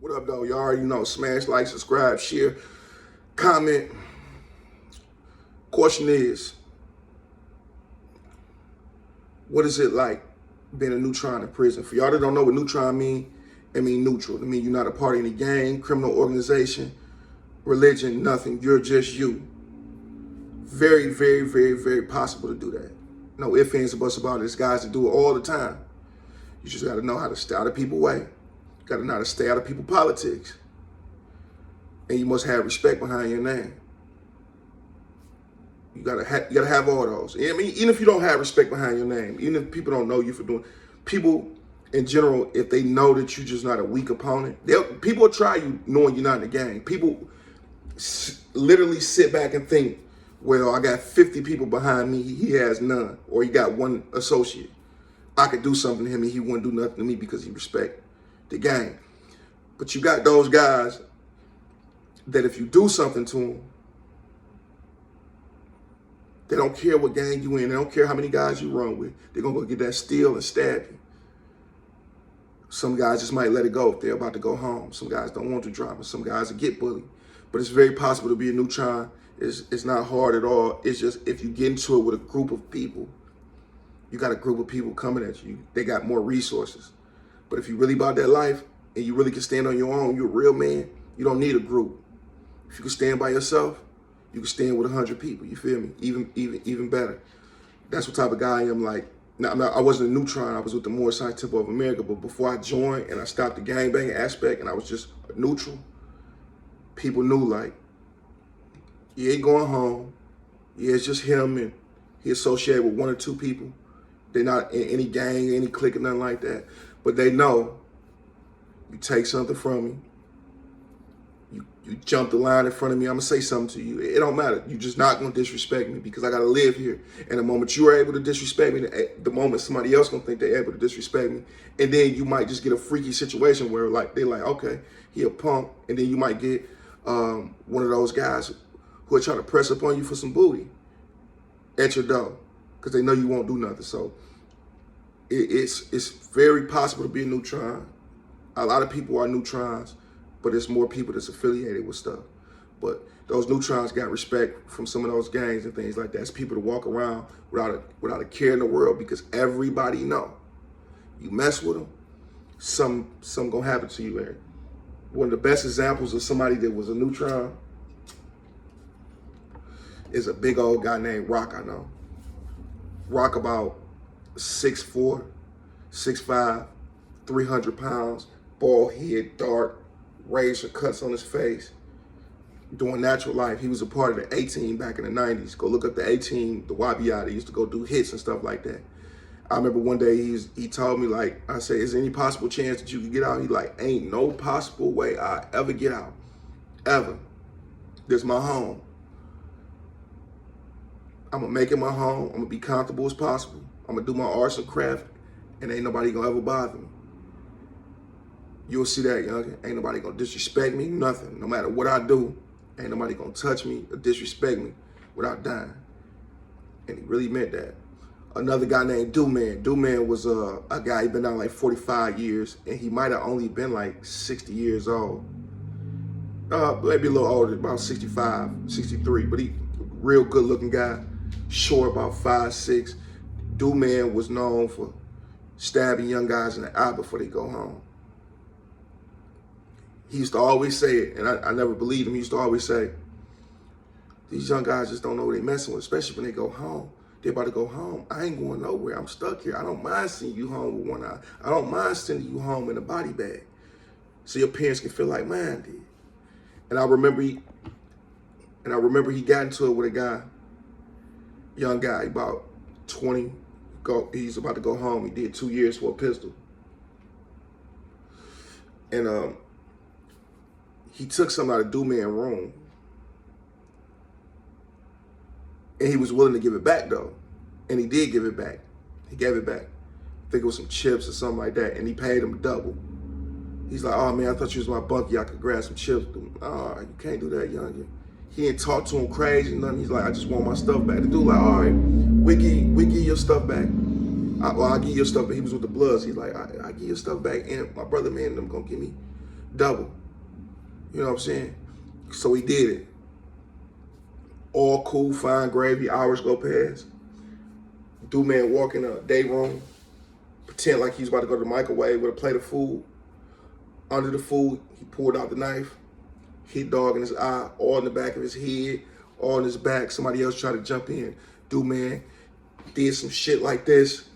What up, though? You already know. Smash, like, subscribe, share, comment. Question is, what is it like being a neutron in prison? For y'all that don't know what neutron mean, it mean neutral. It mean you're not a part of any gang, criminal organization, religion, nothing. You're just you. Very, very, very, very possible to do that. No ifs, ands, or buts about it. There's guys that do it all the time. You just got to know how to stay out of people's way. Got to know how to stay out of people's politics. And you must have respect behind your name. You gotta have all those. I mean, even if you don't have respect behind your name, even if people don't know you for doing, people in general, if they know that you're just not a weak opponent, people will try you knowing you're not in the gang. People literally sit back and think, well, I got 50 people behind me, he has none, or he got one associate. I could do something to him and he wouldn't do nothing to me because he respect the gang. But you got those guys that if you do something to them, they don't care what gang you in. They don't care how many guys you run with. They're going to go get that steel and stab you. Some guys just might let it go if they're about to go home. Some guys don't want to drop. Some guys will get bullied. But it's very possible to be a neutron. It's not hard at all. It's just if you get into it with a group of people, you got a group of people coming at you. They got more resources. But if you really about that life and you really can stand on your own, you're a real man, you don't need a group. If you can stand by yourself, you can stand with 100 people. You feel me? Even better. That's what type of guy I am. Like, I wasn't a neutron. I was with the More Science Temple of America. But before I joined and I stopped the gangbanging aspect and I was just a neutral, people knew, like, he ain't going home. Yeah, it's just him and he associated with one or two people. They're not in any gang, any clique or nothing like that. But they know you take something from me. You jump the line in front of me, I'm going to say something to you. It don't matter. You're just not going to disrespect me because I got to live here. And the moment you are able to disrespect me, the moment somebody else going to think they're able to disrespect me, and then you might just get a freaky situation where like they're like, okay, he a punk. And then you might get one of those guys who are trying to press up on you for some booty at your door because they know you won't do nothing. So it's very possible to be a neutron. A lot of people are neutrons, but it's more people that's affiliated with stuff. But those neutrons got respect from some of those gangs and things like that. It's people to walk around without a care in the world because everybody know. You mess with them, something gonna happen to you, Eric. One of the best examples of somebody that was a neutron is a big old guy named Rock, I know. Rock about 6'4", 6'5", 300 pounds, bald head, dark, razor cuts on his face, doing natural life. He was a part of the A-Team back in the 90s. Go look up the A-Team, the YBI. They used to go do hits and stuff like that. I remember one day he told me, like, I said, is there any possible chance that you could get out? He like, ain't no possible way I ever get out, ever. This is my home. I'm going to make it my home. I'm going to be comfortable as possible. I'm going to do my arts and craft, and ain't nobody going to ever bother me. You'll see that, youngin. Ain't nobody gonna disrespect me, nothing. No matter what I do, ain't nobody gonna touch me or disrespect me without dying. And he really meant that. Another guy named Doman. Doman was a guy, he been out like 45 years, and he might have only been like 60 years old. Maybe a little older, about 65, 63, but he real good looking guy, short, about 5'6". Doman was known for stabbing young guys in the eye before they go home. He used to always say it, and I never believed him. He used to always say, these young guys just don't know what they're messing with, especially when they go home. They're about to go home. I ain't going nowhere. I'm stuck here. I don't mind sending you home with one eye. I don't mind sending you home in a body bag so your parents can feel like mine did. And I remember he got into it with a guy, young guy, about 20. He's about to go home. He did 2 years for a pistol. And he took something out of Doman's room. And he was willing to give it back, though. And he did give it back. He gave it back. I think it was some chips or something like that. And he paid him double. He's like, oh, man, I thought you was my bunkie. I could grab some chips. Oh, you can't do that, youngin. He ain't talk to him crazy, nothing. He's like, I just want my stuff back. The dude like, all right, we give your stuff back. I'll give you your stuff back. He was with the Bloods. He's like, I give your stuff back. And my brother, man, them gonna give me double. You know what I'm saying? So he did it. All cool, fine, gravy. Hours go past. Doman walk in a day room, pretend like he's about to go to the microwave with a plate of food. Under the food, he pulled out the knife, hit dog in his eye, all in the back of his head, all in his back. Somebody else tried to jump in. Doman did some shit like this,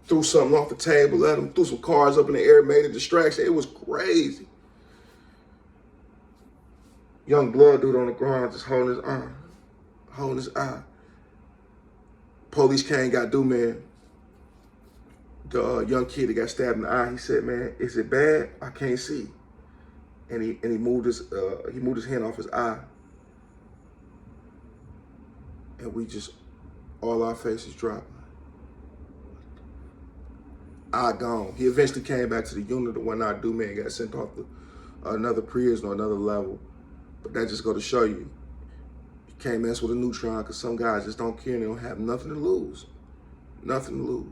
threw something off the table at him, threw some cars up in the air, made a distraction. It was crazy. Young blood dude on the ground just holding his arm, holding his eye. Police came, got Doman, the young kid that got stabbed in the eye. He said, "Man, is it bad? I can't see." And he moved his hand off his eye, and we just all our faces dropped. Eye gone. He eventually came back to the unit. The one eye Doman got sent off to another prison or another level. But that just go to show you can't mess with a neutron, because some guys just don't care and they don't have nothing to lose. Nothing to lose.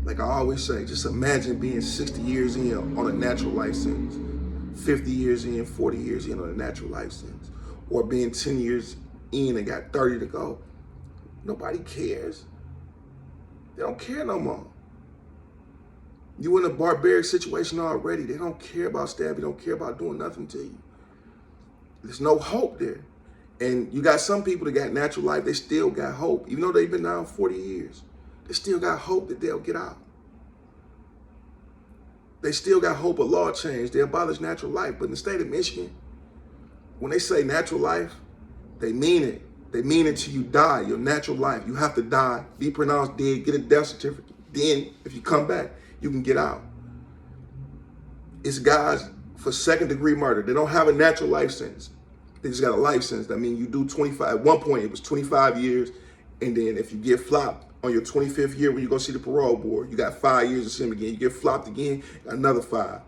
Like I always say, just imagine being 60 years in on a natural life sentence, 50 years in, 40 years in on a natural life sentence, or being 10 years in and got 30 to go. Nobody cares. They don't care no more. You in a barbaric situation already. They don't care about stabbing. They don't care about doing nothing to you. There's no hope there. And you got some people that got natural life, they still got hope. Even though they've been down 40 years, they still got hope that they'll get out. They still got hope of law change. They abolish natural life. But in the state of Michigan, when they say natural life, they mean it. They mean it till you die, your natural life. You have to die, be pronounced dead, get a death certificate. Then, if you come back, you can get out. It's guys for second-degree murder. They don't have a natural life sentence. They just got a life sentence. That means you do 25. At one point, it was 25 years. And then if you get flopped on your 25th year when you go see the parole board, you got 5 years to see them again. You get flopped again, another 5.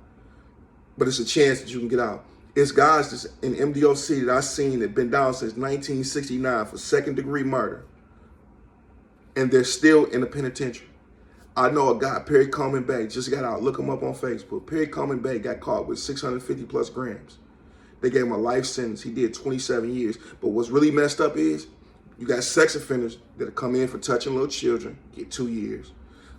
But it's a chance that you can get out. It's guys that's in MDOC that I've seen that been down since 1969 for second-degree murder. And they're still in the penitentiary. I know a guy, Perry Coleman Bay, just got out. Look him up on Facebook. Perry Coleman Bay got caught with 650 plus grams. They gave him a life sentence. He did 27 years. But what's really messed up is you got sex offenders that come in for touching little children, get 2 years.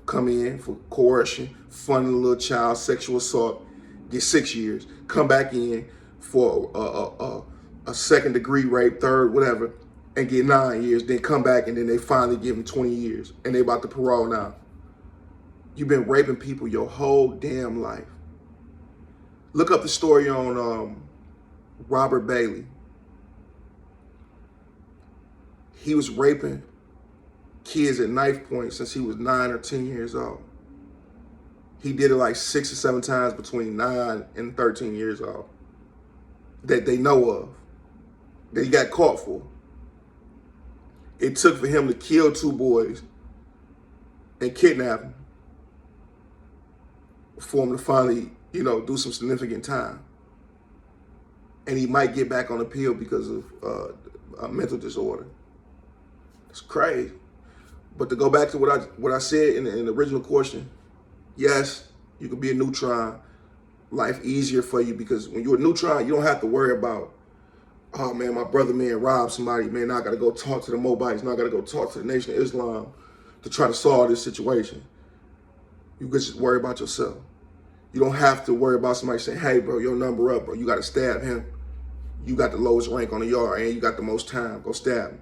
Come in for coercion, funding a little child, sexual assault, get 6 years. Come back in for a second-degree rape, third, whatever, and get 9 years. Then come back and then they finally give him 20 years. And they about to parole now. You've been raping people your whole damn life. Look up the story on Robert Bailey. He was raping kids at knife point since he was 9 or 10 years old. He did it like 6 or 7 times between 9 and 13 years old that they know of, that he got caught for. It took for him to kill 2 boys and kidnap them for him to finally, do some significant time. And he might get back on appeal because of a mental disorder. It's crazy. But to go back to what I said in the original question, yes, you can be a neutron. Life easier for you because when you're a neutron, you don't have to worry about, oh man, my brother man robbed somebody. Man, now I got to go talk to the Moabites. Now I got to go talk to the Nation of Islam to try to solve this situation. You can just worry about yourself. You don't have to worry about somebody saying, hey, bro, your number up, bro. You got to stab him. You got the lowest rank on the yard and you got the most time. Go stab him.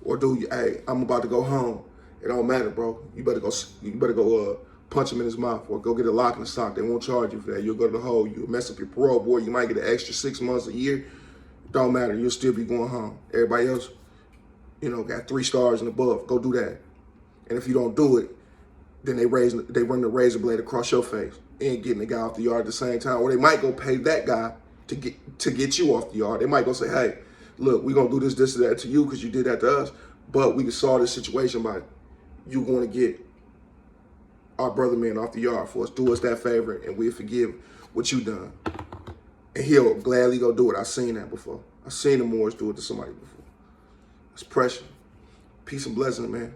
Or dude, hey, I'm about to go home. It don't matter, bro. You better go punch him in his mouth or go get a lock in the sock. They won't charge you for that. You'll go to the hole. You'll mess up your parole board. You might get an extra 6 months, a year. Don't matter. You'll still be going home. Everybody else, got 3 stars and above. Go do that. And if you don't do it, then they run the razor blade across your face and getting the guy off the yard at the same time. Or they might go pay that guy to get you off the yard. They might go say, hey, look, we're going to do this, or that to you because you did that to us. But we can solve this situation by you going to get our brother man off the yard for us. Do us that favor and we'll forgive what you done. And he'll gladly go do it. I've seen that before. I've seen the Moors do it to somebody before. It's pressure. Peace and blessing, man.